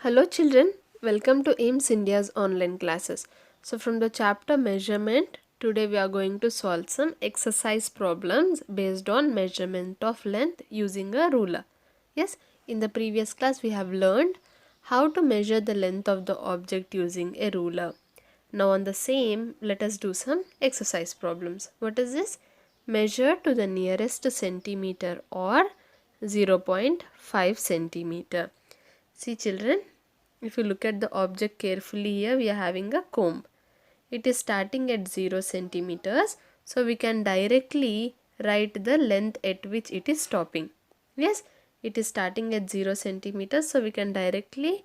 Hello children, welcome to AIMS India's online classes. So from the chapter measurement, today we are going to solve some exercise problems based on measurement of length using a ruler. Yes, in the previous class we have learned how to measure the length of the object using a ruler. Now on the same, let us do some exercise problems. What is this? Measure to the nearest centimeter or 0.5 centimeter. See children, if you look at the object carefully here, we are having a comb. It is starting at 0 centimeters. So we can directly write the length at which it is stopping. Yes, it is starting at 0 centimeters. So we can directly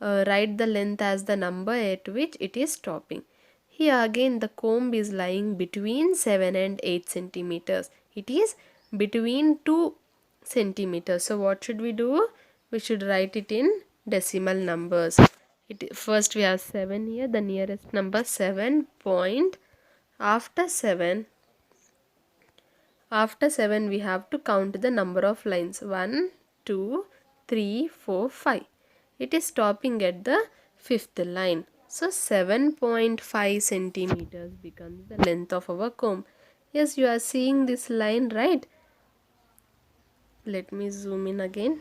write the length as the number at which it is stopping. Here again the comb is lying between 7 and 8 centimeters. It is between 2 centimeters. So what should we do? We should write it in decimal numbers. First we have 7 here, the nearest number 7 point. After 7 we have to count the number of lines. 1, 2, 3, 4, 5. It is stopping at the fifth line. So 7.5 centimeters becomes the length of our comb. Yes, you are seeing this line, right? Let me zoom in again.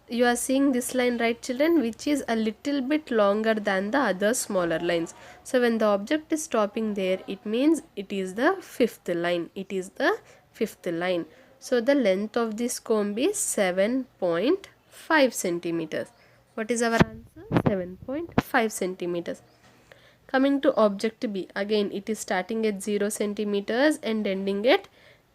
You are seeing this line, right children, which is a little bit longer than the other smaller lines. So when the object is stopping there, it means it is the fifth line. It is the fifth line. So the length of this comb is 7.5 centimeters. What is our answer? 7.5 centimeters. Coming to object B, again it is starting at 0 centimeters and ending at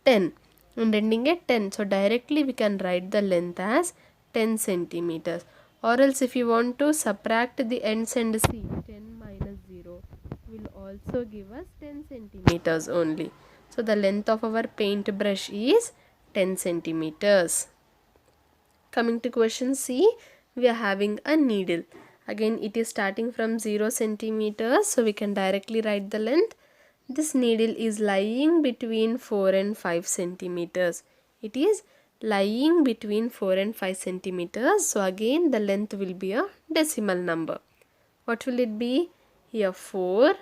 10. So directly we can write the length as 10 centimeters. Or else if you want to subtract the ends and see, 10 minus 0 will also give us 10 centimeters only. So the length of our paintbrush is 10 centimeters. Coming to question C, we are having a needle. Again it is starting from 0 centimeters, so we can directly write the length. This needle is lying between 4 and 5 centimeters. It is lying between 4 and 5 centimeters. So again the length will be a decimal number. What will it be? Here 4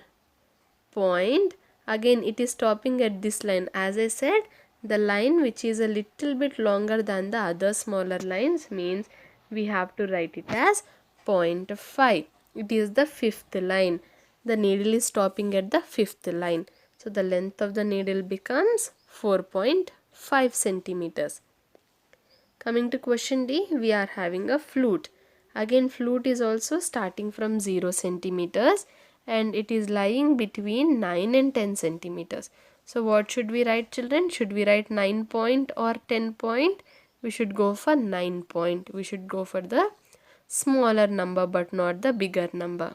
point. Again it is stopping at this line. As I said, the line which is a little bit longer than the other smaller lines means we have to write it as 0.5. It is the fifth line. The needle is stopping at the fifth line. So the length of the needle becomes 4.5 centimeters. Coming to question D, we are having a flute. Again flute is also starting from 0 centimeters and it is lying between 9 and 10 centimeters. So what should we write children? Should we write 9 point or 10 point? We should go for 9 point. We should go for the smaller number but not the bigger number.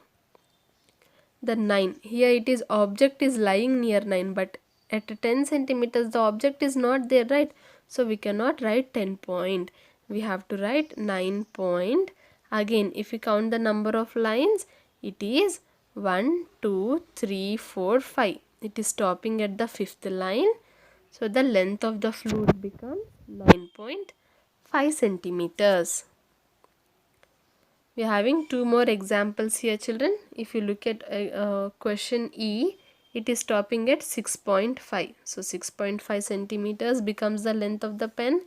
The 9. Here it is object is lying near 9 but at 10 centimeters the object is not there, right? So we cannot write 10 point. We have to write 9 point. Again if we count the number of lines, it is 1, 2, 3, 4, 5. It is stopping at the fifth line. So the length of the flute becomes 9.5 centimeters. We are having two more examples here children. If you look at question E, it is stopping at 6.5. So 6.5 centimeters becomes the length of the pen.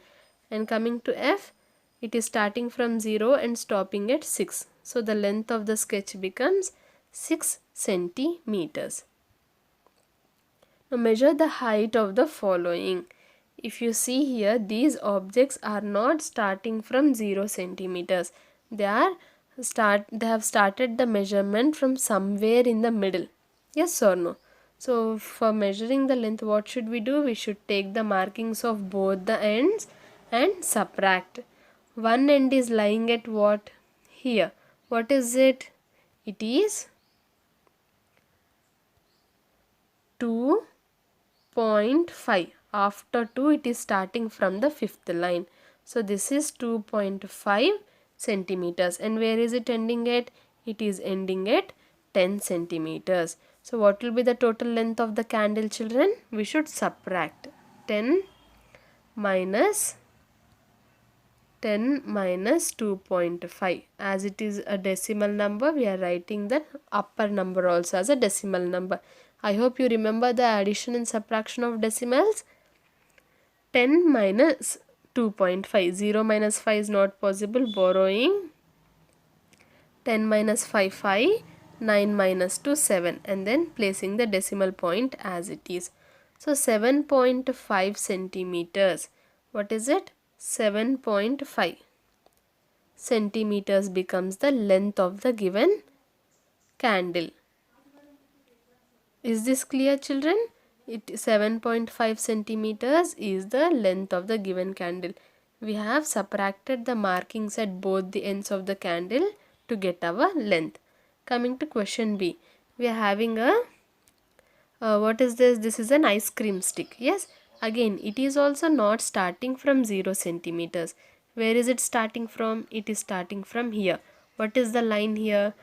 And coming to F, it is starting from 0 and stopping at 6. So the length of the sketch becomes 6 centimeters. Now measure the height of the following. If you see here, these objects are not starting from 0 centimeters. They have started the measurement from somewhere in the middle. Yes or no? So for measuring the length, what should we do? We should take the markings of both the ends and subtract. One end is lying at what? Here. What is it? It is 2.5. After 2 it is starting from the fifth line. So this is 2.5 centimeters. And where is it ending at? It is ending at 10 centimeters. So what will be the total length of the candle children? We should subtract 10 minus 10 minus 2.5. As it is a decimal number, we are writing the upper number also as a decimal number. I hope you remember the addition and subtraction of decimals. 10 minus 2.5. 0 minus 5 is not possible. Borrowing 10 minus 5, 5. 9 minus 2, 7. And then placing the decimal point as it is. So 7.5 centimeters. What is it? 7.5 centimeters becomes the length of the given candle. Is this clear, children? 7.5 centimeters is the length of the given candle. We have subtracted the markings at both the ends of the candle to get our length. Coming to question B, we are having a what is this? This is an ice cream stick. Yes, again it is also not starting from 0 centimeters. Where is it starting from? It is starting from here. What is the line here?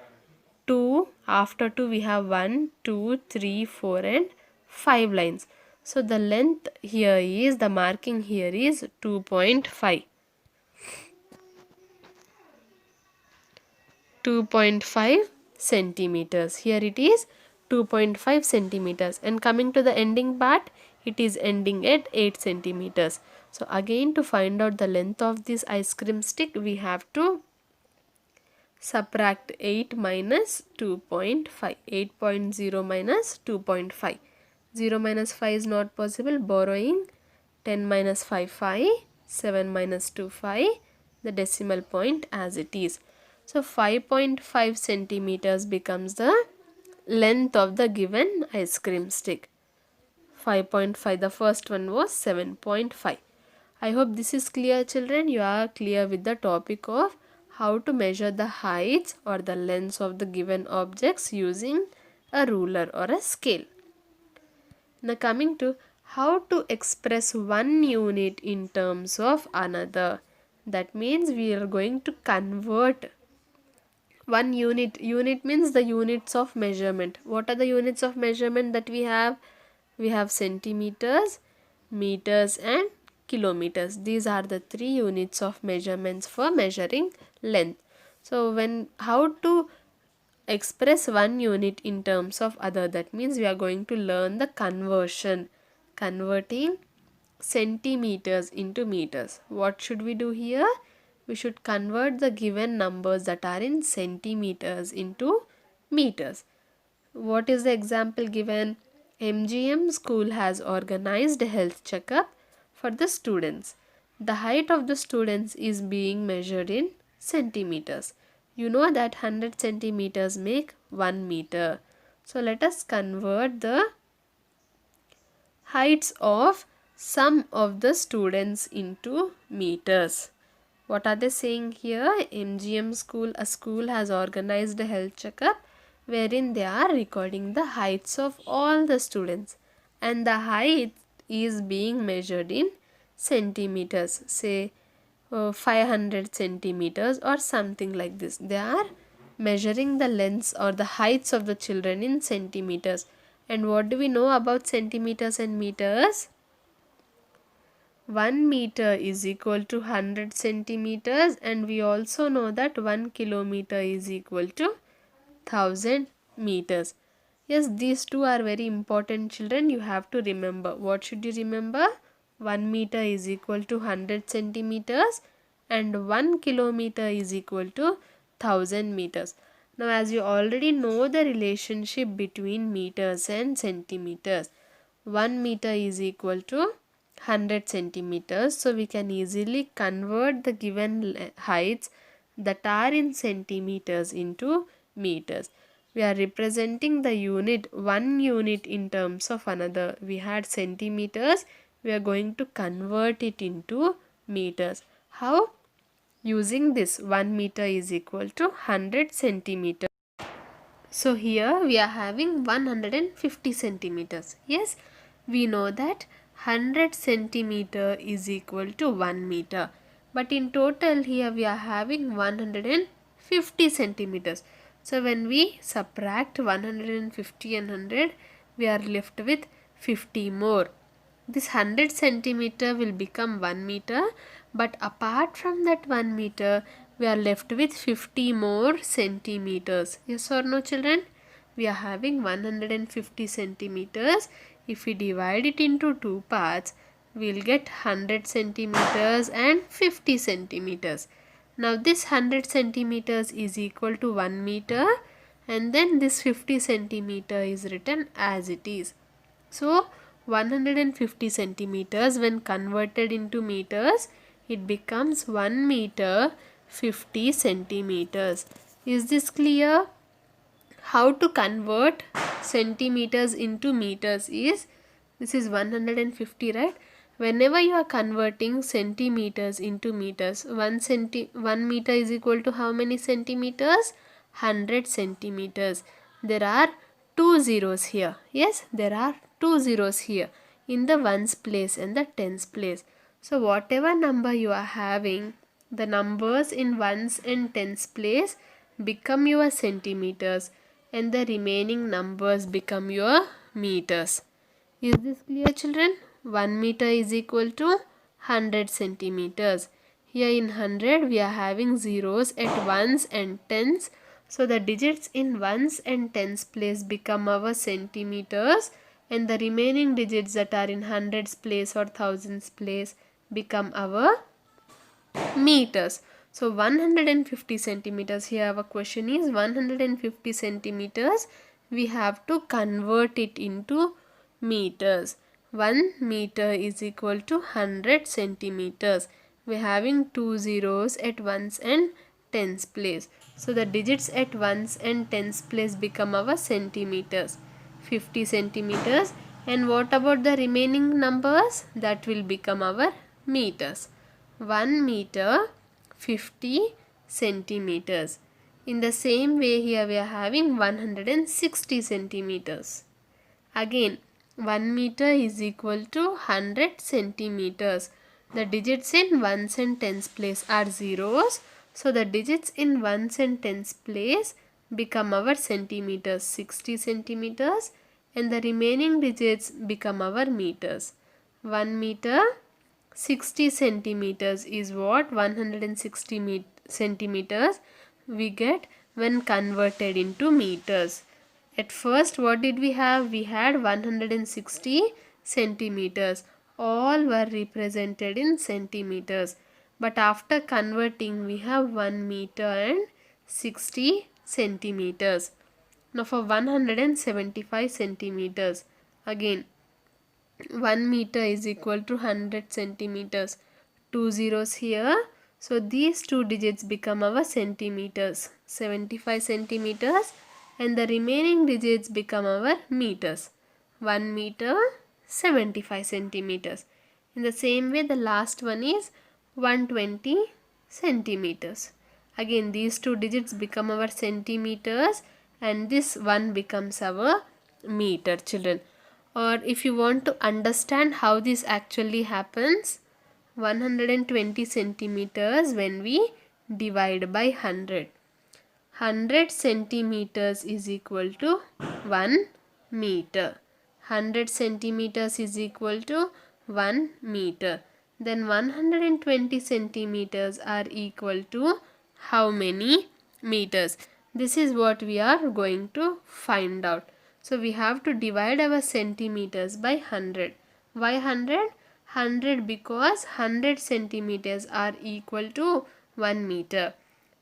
2. After 2 we have 1, 2, 3, 4 and 5 lines. So the length here is, the marking here is 2.5. 2.5 centimeters. Here it is 2.5 centimeters, and coming to the ending part, it is ending at 8 centimeters. So again, to find out the length of this ice cream stick, we have to subtract 8 minus 2.5. 8.0 minus 2.5. 0 minus 5 is not possible. Borrowing 10 minus 5, 5. 7 minus 2, 5. The decimal point as it is. So 5.5 centimeters becomes the length of the given ice cream stick. 5.5. The first one was 7.5. I hope this is clear, children. You are clear with the topic of how to measure the heights or the lengths of the given objects using a ruler or a scale. Now coming to how to express one unit in terms of another. That means we are going to convert one unit. Unit means the units of measurement. What are the units of measurement that we have? We have centimeters, meters and kilometers. These are the 3 units of measurements for measuring length. So how to express one unit in terms of other, that means we are going to learn the converting centimeters into meters. What should we do here? We should convert the given numbers that are in centimeters into meters. What is the example given? MGM school has organized a health checkup for the students. The height of the students is being measured in centimeters. You know that 100 centimeters make 1 meter. So let us convert the heights of some of the students into meters. What are they saying here? MGM school, a school has organized a health checkup wherein they are recording the heights of all the students, and the height is being measured in centimeters, say 500 centimeters or something like this. They are measuring the lengths or the heights of the children in centimeters. And what do we know about centimeters and meters? 1 meter is equal to 100 centimeters, and we also know that 1 kilometer is equal to 1000 meters. Yes, these two are very important, children. You have to remember. What should you remember? 1 meter is equal to 100 centimeters and 1 kilometer is equal to 1000 meters. Now, as you already know the relationship between meters and centimeters, 1 meter is equal to 100 centimeters. So, we can easily convert the given heights that are in centimeters into meters. We are representing the unit, one unit in terms of another. We had centimeters. We are going to convert it into meters. How? Using this 1 meter is equal to 100 centimeters. So here we are having 150 centimeters. Yes, we know that 100 centimeter is equal to 1 meter. But in total here we are having 150 centimeters. So when we subtract 150 and 100, we are left with 50 more. this 100 centimeter will become 1 meter, but apart from that 1 meter we are left with 50 more centimeters. Yes or no, children? We are having 150 centimeters. If we divide it into two parts, we will get 100 centimeters and 50 centimeters. Now this 100 centimeters is equal to 1 meter, and then this 50 centimeter is written as it is. So 150 centimeters when converted into meters, it becomes 1 meter 50 centimeters. Is this clear? How to convert centimeters into meters is, this is 150, right? Whenever you are converting centimeters into meters, 1 meter is equal to how many centimeters? 100 centimeters. There are two zeros here. Yes, there are two zeros here in the ones place and the tens place. So whatever number you are having, the numbers in ones and tens place become your centimeters, and the remaining numbers become your meters. Is this clear, children? 1 meter is equal to 100 centimeters. Here in 100 we are having zeros at ones and tens. So the digits in ones and tens place become our centimeters, and the remaining digits that are in hundreds place or thousands place become our meters. So 150 centimeters, here our question is 150 centimeters, we have to convert it into meters. 1 meter is equal to 100 centimeters. We are having two zeros at ones and tens place. So the digits at ones and tens place become our centimeters. 50 centimeters. And what about the remaining numbers? That will become our meters. 1 meter 50 centimeters. In the same way, here we are having 160 centimeters. Again, 1 meter is equal to 100 centimeters. The digits in ones and tens place are zeros. So the digits in ones and tens place become our centimeters, 60 centimeters, and the remaining digits become our meters. 1 meter 60 centimeters is what 160 centimeters we get when converted into meters. At first, what did we have? We had 160 centimeters. All were represented in centimeters. But after converting, we have 1 meter and 60 centimeters. Now for 175 centimeters, again 1 meter is equal to 100 centimeters. Two zeros here. So these two digits become our centimeters. 75 centimeters, and the remaining digits become our meters. 1 meter 75 centimeters. In the same way, the last one is 120 centimeters. Again, these two digits become our centimeters, and this one becomes our meter, children. Or if you want to understand how this actually happens, 120 centimeters when we divide by 100. 100 centimeters is equal to 1 meter. 100 centimeters is equal to 1 meter. Then 120 centimeters are equal to how many meters? This is what we are going to find out. So we have to divide our centimeters by 100. Why 100? 100 because 100 centimeters are equal to 1 meter.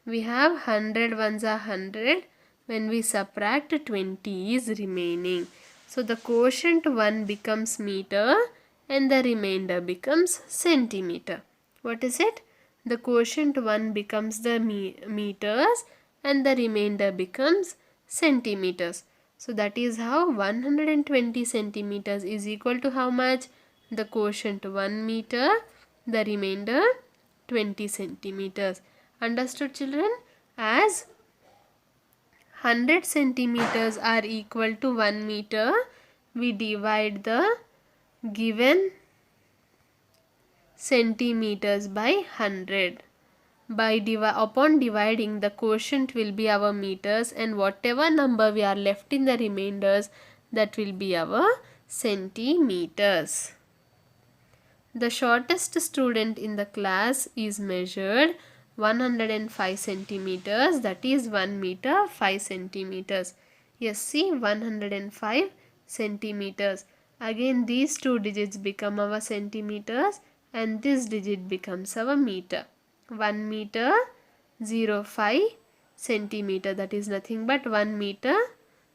We have 100 ones are 100. When we subtract, 20 is remaining. So the quotient 1 becomes meter and the remainder becomes centimeter. What is it? The quotient 1 becomes the meters and the remainder becomes centimeters. So that is how 120 centimeters is equal to how much? The quotient 1 meter, the remainder 20 centimeters. Understood, children? As 100 centimeters are equal to 1 meter, we divide the given centimeters by 100. Upon dividing, the quotient will be our meters, and whatever number we are left in the remainders, that will be our centimeters. The shortest student in the class is measured 105 centimeters, that is 1 meter 5 centimeters. Yes, see, 105 centimeters. Again these two digits become our centimeters and this digit becomes our meter. 1 meter 05 centimeter, that is nothing but 1 meter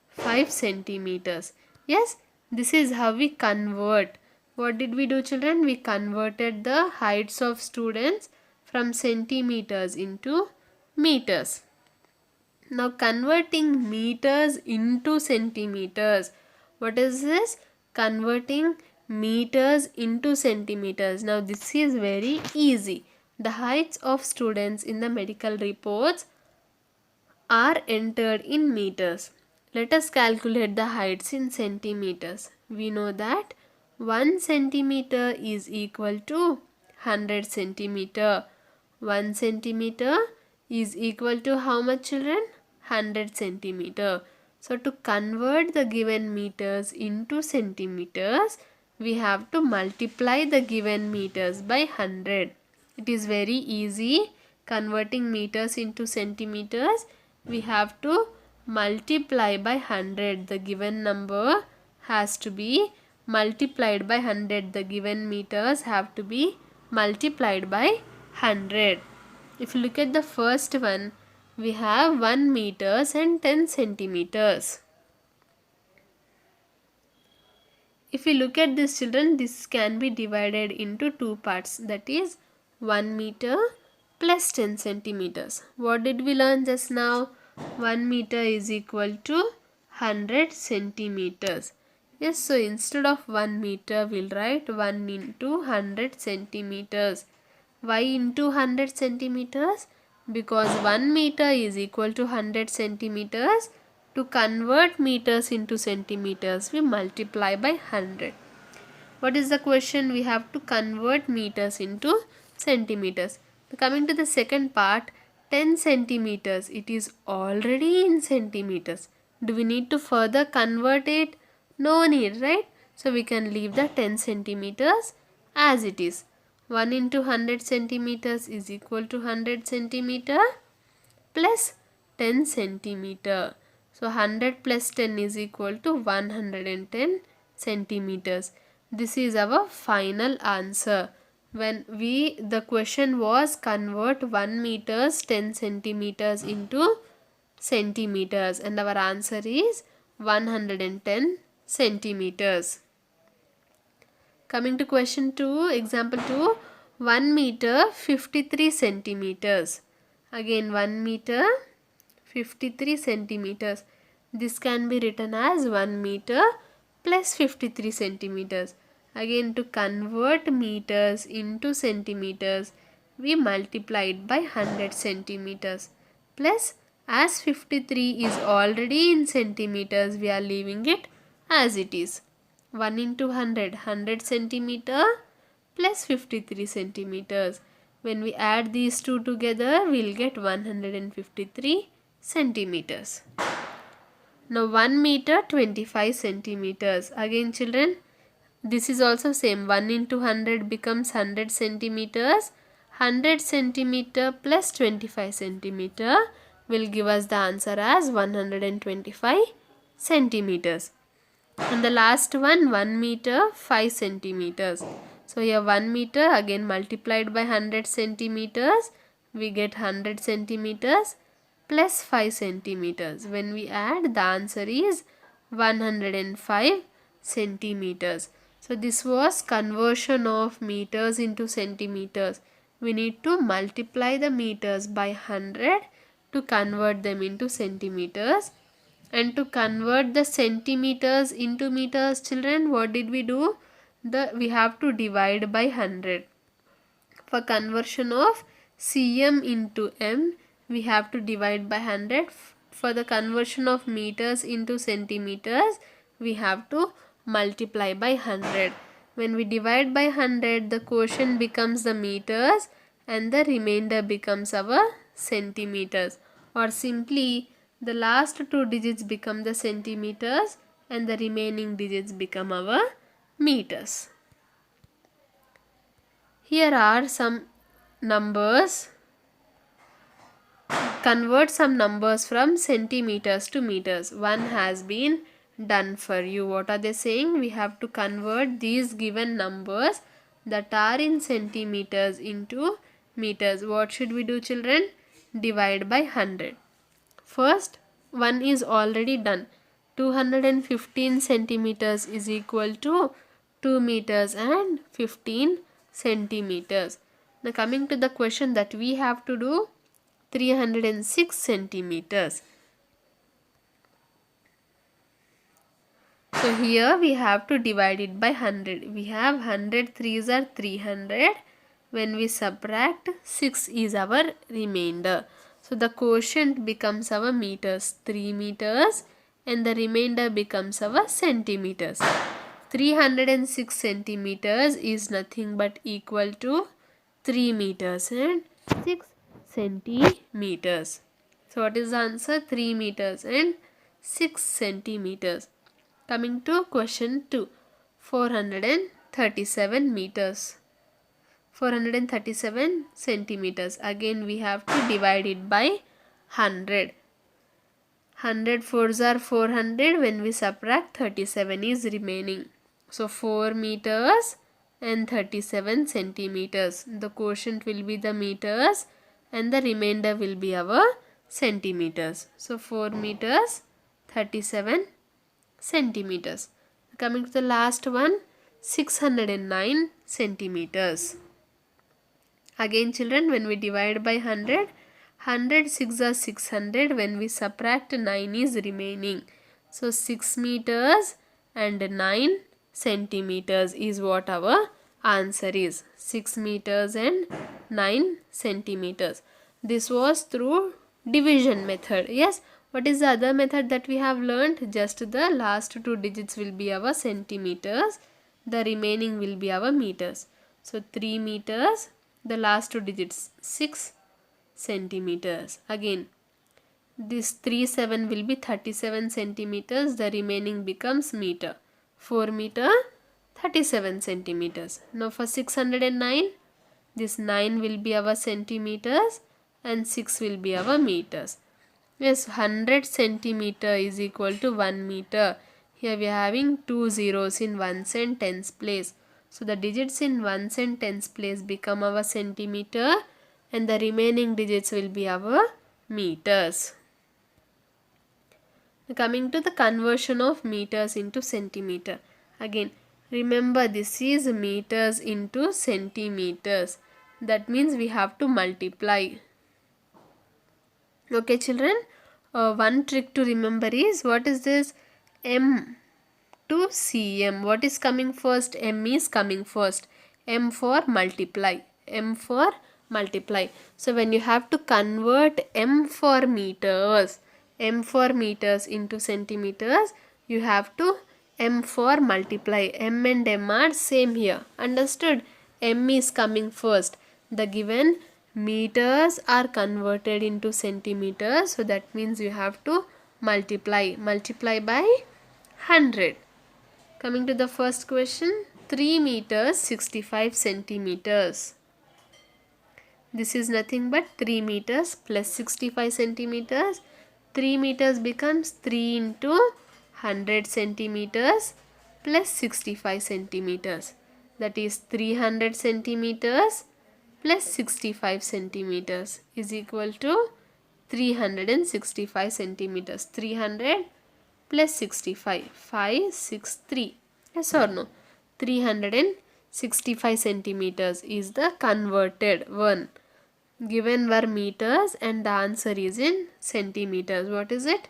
5 centimeters. Yes, this is how we convert. What did we do, children? We converted the heights of students from centimeters into meters. Now converting meters into centimeters. What is this? Converting meters into centimeters. Now this is very easy. The heights of students in the medical reports are entered in meters. Let us calculate the heights in centimeters. We know that 1 centimeter is equal to 100 centimeter. 1 centimeter is equal to how much, children? 100 centimeter. So to convert the given meters into centimeters, we have to multiply the given meters by 100. It is very easy converting meters into centimeters. We have to multiply by 100. The given number has to be multiplied by 100. The given meters have to be multiplied by 100. If you look at the first one, we have 1 meters and 10 centimeters. If we look at this, children, this can be divided into two parts, that is 1 meter plus 10 centimeters. What did we learn just now? 1 meter is equal to 100 centimeters. Yes, so instead of 1 meter, we'll write 1 into 100 centimeters. Why into 100 centimeters? Because 1 meter is equal to 100 centimeters. To convert meters into centimeters, we multiply by 100. What is the question? We have to convert meters into centimeters. Coming to the second part, 10 centimeters. It is already in centimeters. Do we need to further convert it? No need, right? So we can leave the 10 centimeters as it is. 1 into 100 centimeters is equal to 100 centimeter plus 10 centimeter. So 100 plus 10 is equal to 110 centimeters. This is our final answer. When the question was convert 1 meters 10 centimeters into centimeters, and our answer is 110 centimeters. Coming to question 2, example 2, 1 meter 53 centimeters. Again 1 meter 53 centimeters. This can be written as 1 meter plus 53 centimeters. Again, to convert meters into centimeters, we multiply it by 100 centimeters. Plus, as 53 is already in centimeters, we are leaving it as it is. 1 into 100, 100 centimeter plus 53 centimeters. When we add these two together, we will get 153 centimeters. Now 1 meter 25 centimeters. Again, children, this is also same. 1 into 100 becomes 100 centimeters. 100 centimeter plus 25 centimeter will give us the answer as 125 centimeters. And the last one, 1 meter 5 centimeters. So here 1 meter again multiplied by 100 centimeters, we get 100 centimeters plus 5 centimeters. When we add, the answer is 105 centimeters. So this was conversion of meters into centimeters. We need to multiply the meters by 100 to convert them into centimeters. And to convert the centimeters into meters, children, what did we do? We have to divide by 100. For conversion of cm into m, we have to divide by 100. For the conversion of meters into centimeters, we have to multiply by 100. When we divide by 100, the quotient becomes the meters and the remainder becomes our centimeters. Or simply, the last two digits become the centimeters and the remaining digits become our meters. Here are some numbers. Convert some numbers from centimeters to meters. One has been done for you. What are they saying? We have to convert these given numbers that are in centimeters into meters. What should we do, children? Divide by 100. First, one is already done. 215 centimeters is equal to 2 meters and 15 centimeters. Now coming to the question that we have to do, 306 centimeters. So here we have to divide it by 100. We have 100 threes are 300. When we subtract, 6 is our remainder. So the quotient becomes our meters, 3 meters, and the remainder becomes our centimeters. 306 centimeters is nothing but equal to 3 meters and 6 centimeters. So what is the answer? 3 meters and 6 centimeters. Coming to question 2, 437 meters. 437 centimeters. Again we have to divide it by 100. 100 fours are 400. When we subtract, 37 is remaining. So 4 meters and 37 centimeters. The quotient will be the meters and the remainder will be our centimeters. So 4 meters, 37 centimeters. Coming to the last one, 609 centimeters. Again children, when we divide by 100, 100 6 are 600. When we subtract, 9 is remaining. So 6 meters and 9 centimeters is what our answer is. 6 meters and 9 centimeters. This was through division method. Yes. What is the other method that we have learned? Just the last 2 digits will be our centimeters. The remaining will be our meters. So 3 meters. The last 2 digits 6 centimeters. Again this 37 will be 37 centimeters. The remaining becomes meter. 4 meter 37 centimeters. Now for 609, this 9 will be our centimeters and 6 will be our meters. Yes, 100 centimeter is equal to 1 meter. Here we are having 2 zeros in ones and tens place. So the digits in ones and tens place become our centimeter and the remaining digits will be our meters. Coming to the conversion of meters into centimeter. Again, remember this is meters into centimeters. That means we have to multiply. Okay children, one trick to remember is, what is this? M to cm. What is coming first? M is coming first. M for multiply. M for multiply. So when you have to convert M for meters into centimeters, you have to M for multiply. M and M are same here. Understood? M is coming first. The given meters are converted into centimeters. So that means you have to multiply. Multiply by 100. Coming to the first question, 3 meters 65 centimeters. This is nothing but 3 meters plus 65 centimeters. 3 meters becomes 3 into 100 centimeters plus 65 centimeters. That is 300 centimeters plus 65 centimeters is equal to 365 centimeters. 300 plus 65, 563. Yes or no? 365 centimeters is the converted one. Given were meters and the answer is in centimeters. What is it?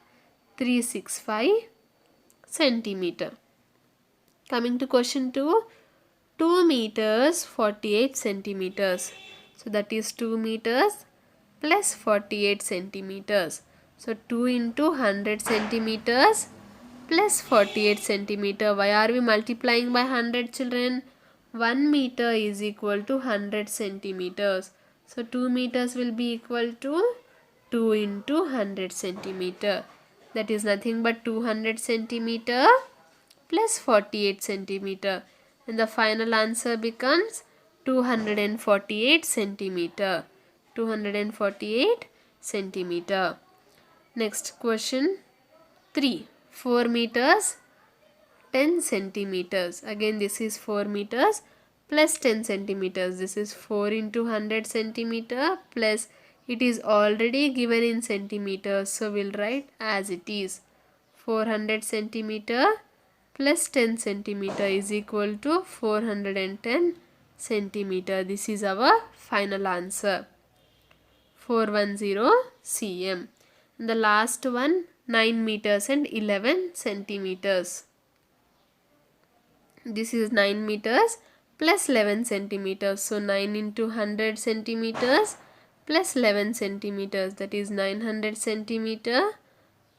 365 centimeter. Coming to question 2, 2 meters 48 centimeters. So that is 2 meters plus 48 centimeters. So 2 into 100 centimeters plus 48 centimeter. Why are we multiplying by 100 children? 1 meter is equal to 100 centimeters. So 2 meters will be equal to 2 into 100 centimeter. That is nothing but 200 centimeter plus 48 centimeter. And the final answer becomes 248 centimeter. 248 centimeter. Next question 3. 4 meters 10 centimeters. Again this is 4 meters plus 10 centimeters. This is 4 into 100 centimeter plus it is already given in centimeters. So we'll write as it is. 400 centimeter plus 10 centimeter is equal to 410 centimeter. This is our final answer. 410 cm. And the last one 9 meters and 11 centimeters. This is 9 meters plus 11 centimeters. So 9 into 100 centimeters plus 11 centimeters, that is 900 centimeter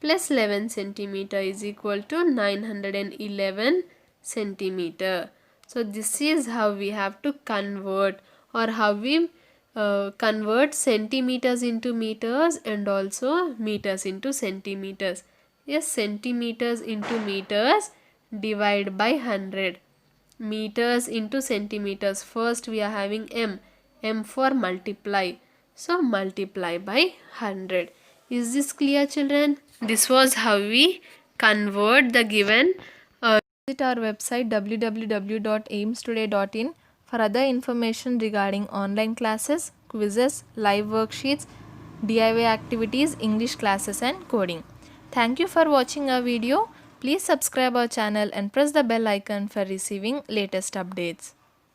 plus 11 centimeter is equal to 911 centimeter. So this is how we have to convert, or how we convert centimeters into meters and also meters into centimeters. Yes, centimeters into meters, divide by 100. Meters into centimeters, first we are having m for multiply, so multiply by 100. Is this clear, children? This was how we convert the given. Visit our website www.aimstoday.in for other information regarding online classes, quizzes, live worksheets, DIY activities, English classes and coding. Thank you for watching our video. Please subscribe our channel and press the bell icon for receiving latest updates.